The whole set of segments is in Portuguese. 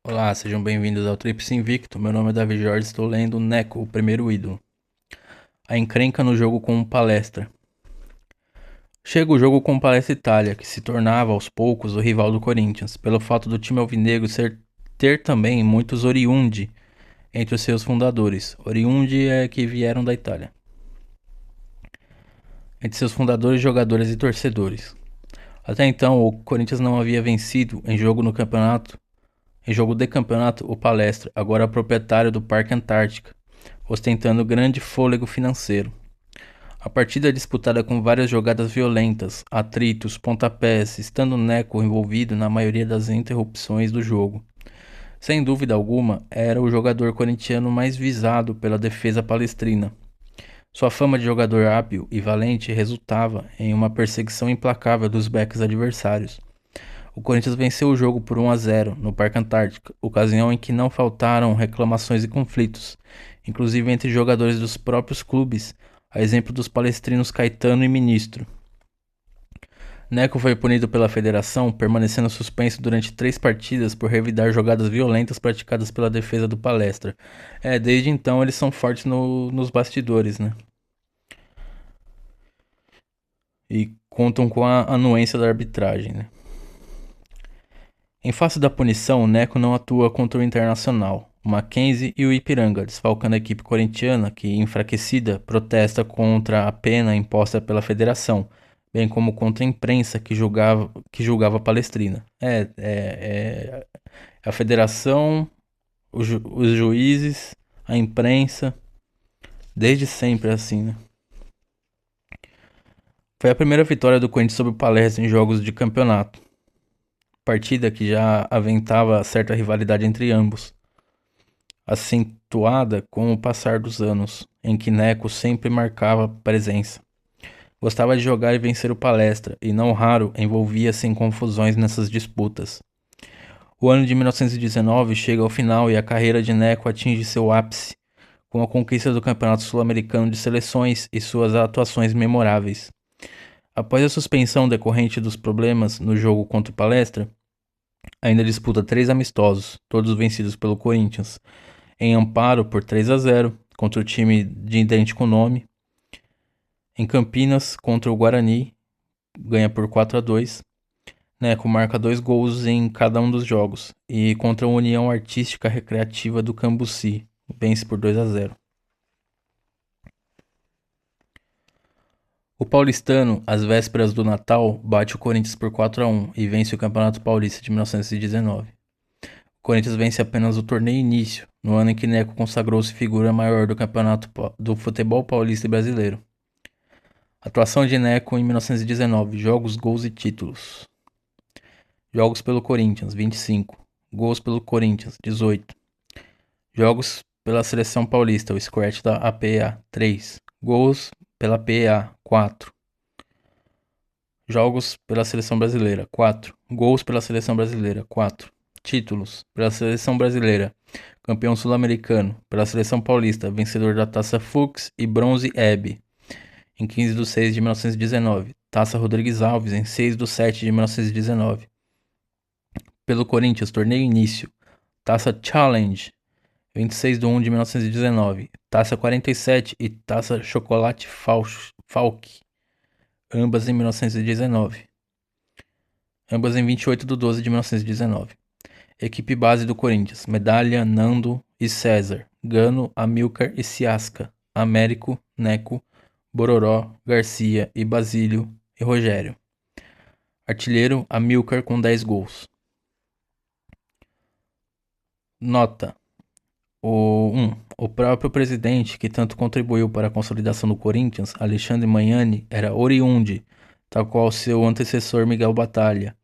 Olá, sejam bem-vindos ao Trips Invicto. Meu nome é Davi Jorge, estou lendo Neco, o primeiro ídolo. A encrenca no jogo com palestra. Chega o jogo com Palestra Itália, que se tornava aos poucos o rival do Corinthians, pelo fato do time alvinegro ter também muitos oriundi entre os seus fundadores. Oriundi é que vieram da Itália. Entre seus fundadores, jogadores e torcedores. Até então, o Corinthians não havia vencido em jogo no campeonato. Em jogo de campeonato, o Palestra, agora proprietário do Parque Antártica, ostentando grande fôlego financeiro. A partida é disputada com várias jogadas violentas, atritos, pontapés, estando Neco envolvido na maioria das interrupções do jogo. Sem dúvida alguma, era o jogador corintiano mais visado pela defesa palestrina. Sua fama de jogador hábil e valente resultava em uma perseguição implacável dos backs adversários. O Corinthians venceu o jogo por 1-0 no Parque Antártica, ocasião em que não faltaram reclamações e conflitos, inclusive entre jogadores dos próprios clubes, a exemplo dos palestrinos Caetano e Ministro. Neco foi punido pela federação, permanecendo suspenso durante 3 partidas por revidar jogadas violentas praticadas pela defesa do Palestra. Desde então eles são fortes nos bastidores, né? E contam com a anuência da arbitragem, né? Em face da punição, o Neco não atua contra o Internacional, o Mackenzie e o Ipiranga, desfalcando a equipe corintiana, que, enfraquecida, protesta contra a pena imposta pela federação, bem como contra a imprensa que julgava a Palestrina. A federação, os juízes, a imprensa, desde sempre assim, né? Foi a primeira vitória do Corinthians sobre o Palestra em jogos de campeonato, partida que já aventava certa rivalidade entre ambos, acentuada com o passar dos anos, em que Neco sempre marcava presença. Gostava de jogar e vencer o Palestra, e não raro envolvia-se em confusões nessas disputas. O ano de 1919 chega ao final e a carreira de Neco atinge seu ápice, com a conquista do Campeonato Sul-Americano de Seleções e suas atuações memoráveis. Após a suspensão decorrente dos problemas no jogo contra o Palestra, ainda disputa 3 amistosos, todos vencidos pelo Corinthians, em Amparo por 3-0 contra o time de idêntico nome. Em Campinas contra o Guarani, ganha por 4-2. Neco marca 2 gols em cada um dos jogos. E contra a União Artística Recreativa do Cambuci, vence por 2-0. O paulistano, às vésperas do Natal, bate o Corinthians por 4-1 e vence o Campeonato Paulista de 1919. O Corinthians vence apenas o torneio início, no ano em que Neco consagrou-se figura maior do campeonato do futebol paulista e brasileiro. Atuação de Neco em 1919, jogos, gols e títulos. Jogos pelo Corinthians, 25. Gols pelo Corinthians, 18. Jogos pela Seleção Paulista, o Scratch da APA, 3. Gols pela PA, 4. Jogos pela Seleção Brasileira, 4. Gols pela Seleção Brasileira, 4. Títulos pela Seleção Brasileira, campeão sul-americano, pela Seleção Paulista, vencedor da Taça Fux e Bronze Hebe, em 15 de 6 de 1919. Taça Rodrigues Alves, em 6 de 7 de 1919. Pelo Corinthians, torneio início. Taça Challenge, 26 de 1 de 1919. Taça 47 e Taça Chocolate Falk, ambas em 1919. Ambas em 28 de 12 de 1919. Equipe base do Corinthians: Medalha, Nando e César, Gano, Amilcar e Ciasca, Américo, Neco, Bororó, Garcia e Basílio e Rogério. Artilheiro: Amilcar com 10 gols. Nota: o próprio presidente que tanto contribuiu para a consolidação do Corinthians, Alexandre Magnani, era oriundi, tal qual seu antecessor Miguel Batalha,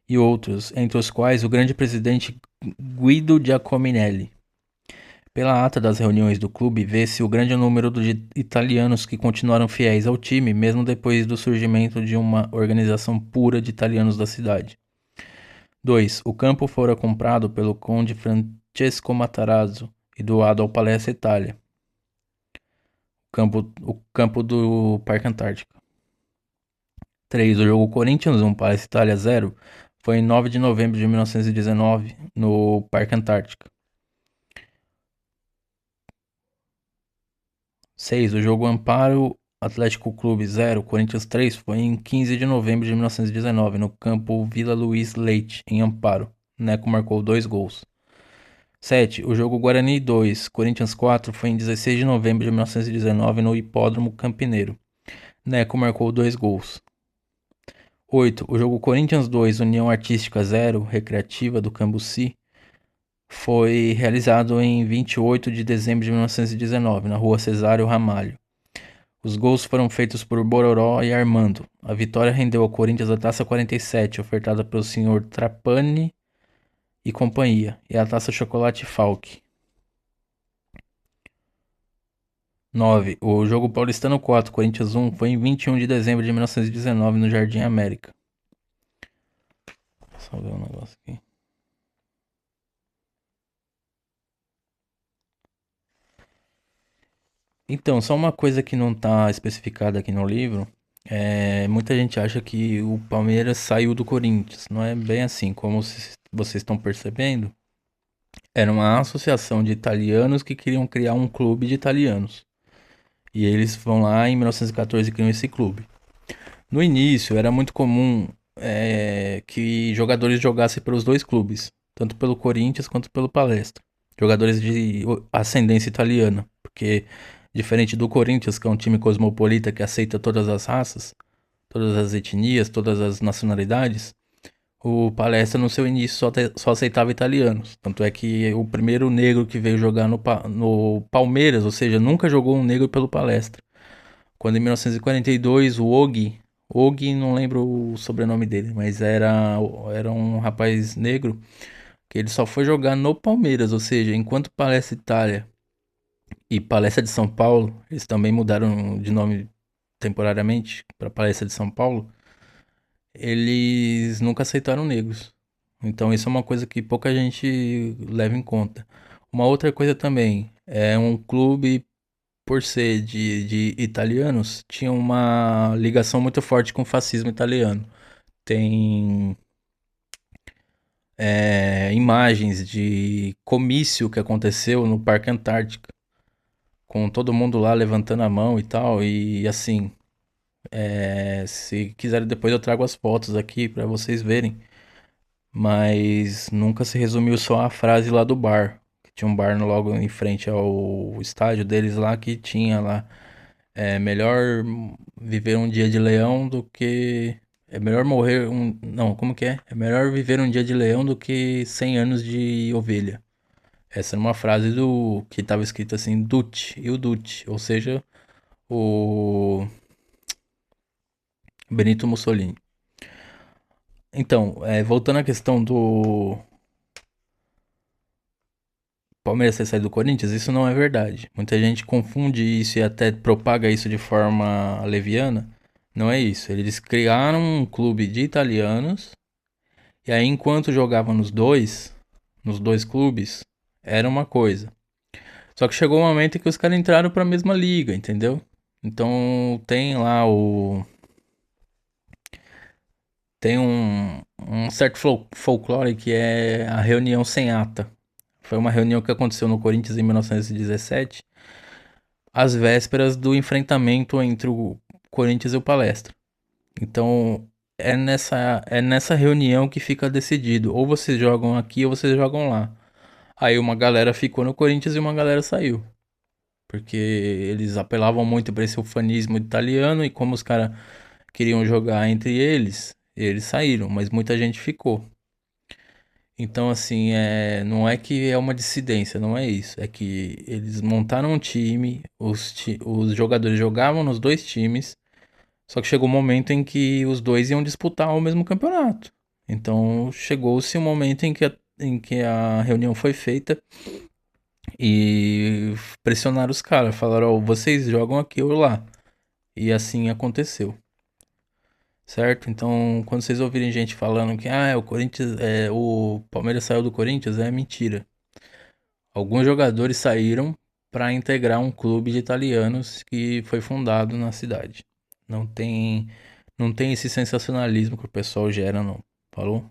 e outros, entre os quais o grande presidente Guido Giacominelli. Pela ata das reuniões do clube, vê-se o grande número de italianos que continuaram fiéis ao time, mesmo depois do surgimento de uma organização pura de italianos da cidade. 2. O campo fora comprado pelo conde Francesco Matarazzo e doado ao Palestra Itália, o campo do Parque Antártico. 3. O jogo Corinthians 1, Palestra Itália 0 foi em 9 de novembro de 1919, no Parque Antártica. 6. O jogo Amparo Atlético Clube 0, Corinthians 3 foi em 15 de novembro de 1919, no campo Vila Luiz Leite, em Amparo. Neco marcou 2 gols. 7. O jogo Guarani 2, Corinthians 4 foi em 16 de novembro de 1919, no Hipódromo Campineiro. Neco marcou 2 gols. 8. O jogo Corinthians 2, União Artística 0, Recreativa do Cambuci, foi realizado em 28 de dezembro de 1919, na rua Cesário Ramalho. Os gols foram feitos por Bororó e Armando. A vitória rendeu ao Corinthians a Taça 47, ofertada pelo senhor Trapani e companhia, e a Taça Chocolate Falck. 9. O jogo Paulistano 4, Corinthians 1, foi em 21 de dezembro de 1919, no Jardim América. Só ver um negócio aqui. Então, só uma coisa que não está especificada aqui no livro. Muita gente acha que o Palmeiras saiu do Corinthians. Não é bem assim, como vocês estão percebendo. Era uma associação de italianos que queriam criar um clube de italianos. E eles vão lá em 1914 e criam esse clube. No início, era muito comum que jogadores jogassem pelos dois clubes, tanto pelo Corinthians quanto pelo Palestra. Jogadores de ascendência italiana, porque diferente do Corinthians, que é um time cosmopolita que aceita todas as raças, todas as etnias, todas as nacionalidades, o Palestra no seu início só aceitava italianos. Tanto é que o primeiro negro que veio jogar no Palmeiras, ou seja, nunca jogou um negro pelo Palestra. Quando em 1942 o Og, não lembro o sobrenome dele, mas era um rapaz negro que ele só foi jogar no Palmeiras, ou seja, enquanto Palestra Itália e Palestra de São Paulo, eles também mudaram de nome temporariamente para Palestra de São Paulo, eles nunca aceitaram negros. Então isso é uma coisa que pouca gente leva em conta. Uma outra coisa também, é um clube, por ser de italianos, tinha uma ligação muito forte com o fascismo italiano. Tem imagens de comício que aconteceu no Parque Antártica, com todo mundo lá levantando a mão e tal, e assim, se quiserem depois eu trago as fotos aqui para vocês verem, mas nunca se resumiu só a frase lá do bar. Tinha um bar logo em frente ao estádio deles lá que tinha lá: é melhor viver um dia de leão do que. É melhor morrer um. Não, como que é? É melhor viver um dia de leão do que 100 anos de ovelha. Essa era uma frase do que estava escrito assim, Duce, e o Duce, ou seja, o Benito Mussolini. Então, voltando à questão do Palmeiras ter saído do Corinthians, isso não é verdade. Muita gente confunde isso e até propaga isso de forma leviana. Não é isso. Eles criaram um clube de italianos e aí enquanto jogavam nos dois clubes, era uma coisa. Só que chegou um momento em que os caras entraram para a mesma liga, entendeu? Então tem lá tem um certo folclore que é a reunião sem ata. Foi uma reunião que aconteceu no Corinthians em 1917, às vésperas do enfrentamento entre o Corinthians e o Palestra. Então, é nessa reunião que fica decidido. Ou vocês jogam aqui ou vocês jogam lá. Aí uma galera ficou no Corinthians e uma galera saiu. Porque eles apelavam muito para esse ufanismo italiano e como os caras queriam jogar entre eles, eles saíram, mas muita gente ficou. Então, assim, não é que é uma dissidência, não é isso. É que eles montaram um time, os jogadores jogavam nos dois times, só que chegou um momento em que os dois iam disputar o mesmo campeonato. Então, chegou-se um momento em que a reunião foi feita e pressionaram os caras. Falaram: ó, vocês jogam aqui ou lá. E assim aconteceu. Certo? Então, quando vocês ouvirem gente falando que o Corinthians, o Palmeiras saiu do Corinthians, é mentira. Alguns jogadores saíram para integrar um clube de italianos que foi fundado na cidade. Não tem esse sensacionalismo que o pessoal gera, não. Falou?